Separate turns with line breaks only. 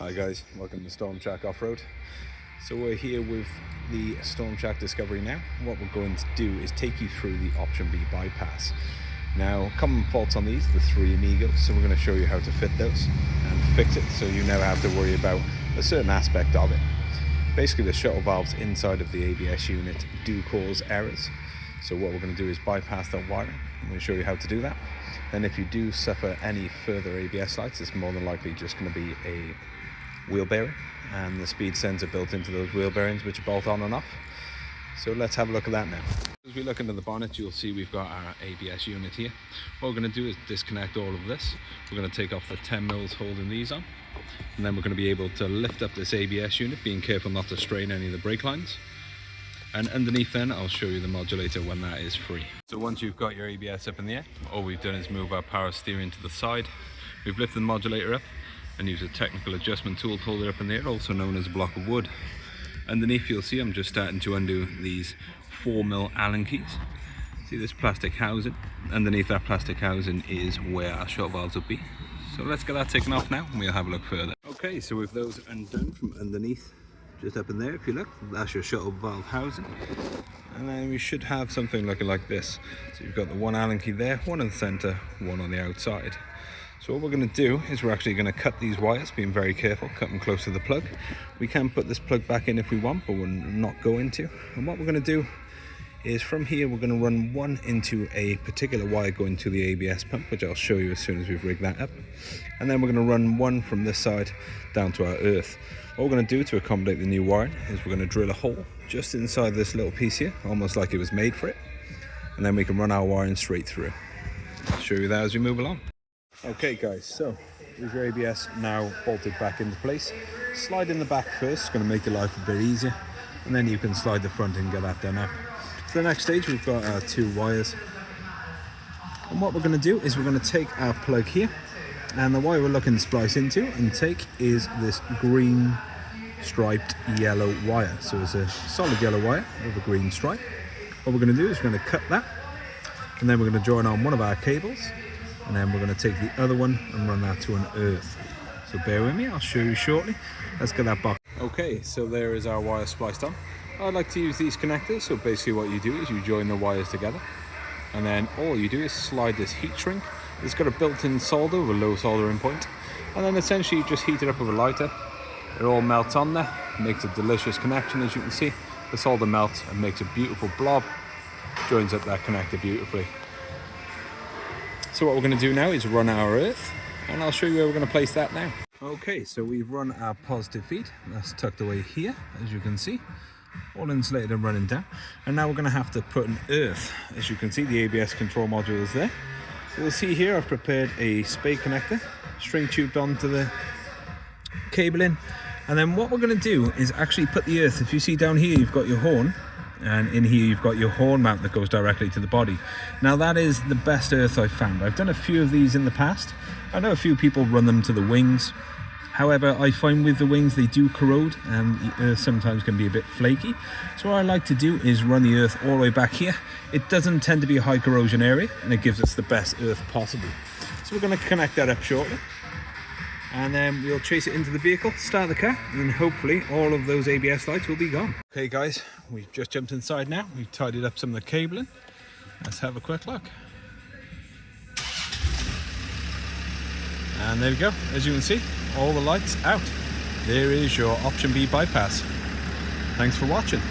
Hi guys, welcome to Storm Track Off-Road. So we're here with the Storm Track Discovery now. What we're going to do is take you through the Option B bypass. Now, common faults on these, the three amigos, so we're going to show you how to fit those and fix it so you never have to worry about a certain aspect of it. Basically, the shuttle valves inside of the ABS unit do cause errors. So what we're going to do is bypass that wiring. I'm going to show you how to do that. Then if you do suffer any further ABS lights, it's more than likely just going to be a wheel bearing, and the speed sensor built into those wheel bearings which bolt on and off. So let's have a look at that now. As we look into the bonnet, you'll see we've got our ABS unit here. What we're going to do is disconnect all of this. We're going to take off the 10 mils holding these on, and then we're going to be able to lift up this ABS unit, being careful not to strain any of the brake lines. And underneath then, I'll show you the modulator when that is free. So once you've got your ABS up in the air, all we've done is move our power steering to the side. We've lifted the modulator up and use a technical adjustment tool to hold it up in the air, also known as a block of wood. Underneath you'll see I'm just starting to undo these 4mm Allen keys. See this plastic housing? Underneath that plastic housing is where our shuttle valves will be. So let's get that taken off now and we'll have a look further. Okay, so with those undone from underneath, just up in there if you look, that's your shuttle valve housing. And then we should have something looking like this. So you've got the one Allen key there, one in the center, one on the outside. So what we're going to do is we're actually going to cut these wires, being very careful, cut them close to the plug. We can put this plug back in if we want, but we're not going to. And what we're going to do is from here we're going to run one into a particular wire going to the ABS pump, which I'll show you as soon as we've rigged that up. And then we're going to run one from this side down to our earth. What we're going to do to accommodate the new wiring is we're going to drill a hole just inside this little piece here, almost like it was made for it. And then we can run our wiring straight through. I'll show you that as we move along. Okay guys, so with your ABS now bolted back into place, slide in the back first, it's going to make your life a bit easier, and then you can slide the front and get that done up. So the next stage we've got our two wires, and what we're going to do is we're going to take our plug here, and the wire we're looking to splice into and take is this green striped yellow wire. So it's a solid yellow wire with a green stripe. What we're going to do is we're going to cut that, and then we're going to join on one of our cables, and then we're going to take the other one and run that to an earth. So bear with me, I'll show you shortly. Let's get that box. Okay, so there is our wire spliced on. I like to use these connectors, so basically what you do is you join the wires together, and then all you do is slide this heat shrink. It's got a built-in solder with a low soldering point, and then essentially you just heat it up with a lighter. It all melts on there, makes a delicious connection. As you can see, the solder melts and makes a beautiful blob, joins up that connector beautifully. So what we're going to do now is run our earth, and I'll show you where we're going to place that now. Okay, so we've run our positive feed, that's tucked away here, as you can see, all insulated and running down. And now we're going to have to put an earth. As you can see, the ABS control module is there. You'll see here I've prepared a spade connector, string tubed onto the cabling, and then what we're going to do is actually put the earth. If you see down here, you've got your horn, and in here you've got your horn mount that goes directly to the body. Now that is the best earth I've found. I've done a few of these in the past. I know a few people run them to the wings. However, I find with the wings they do corrode, and the earth sometimes can be a bit flaky. So what I like to do is run the earth all the way back here. It doesn't tend to be a high corrosion area, and it gives us the best earth possible. So we're going to connect that up shortly, and then we'll chase it into the vehicle, start the car, and then hopefully all of those ABS lights will be gone. Okay guys, we've just jumped inside now. We've tidied up some of the cabling. Let's have a quick look. And there we go. As you can see, all the lights out. There is your Option B bypass. Thanks for watching.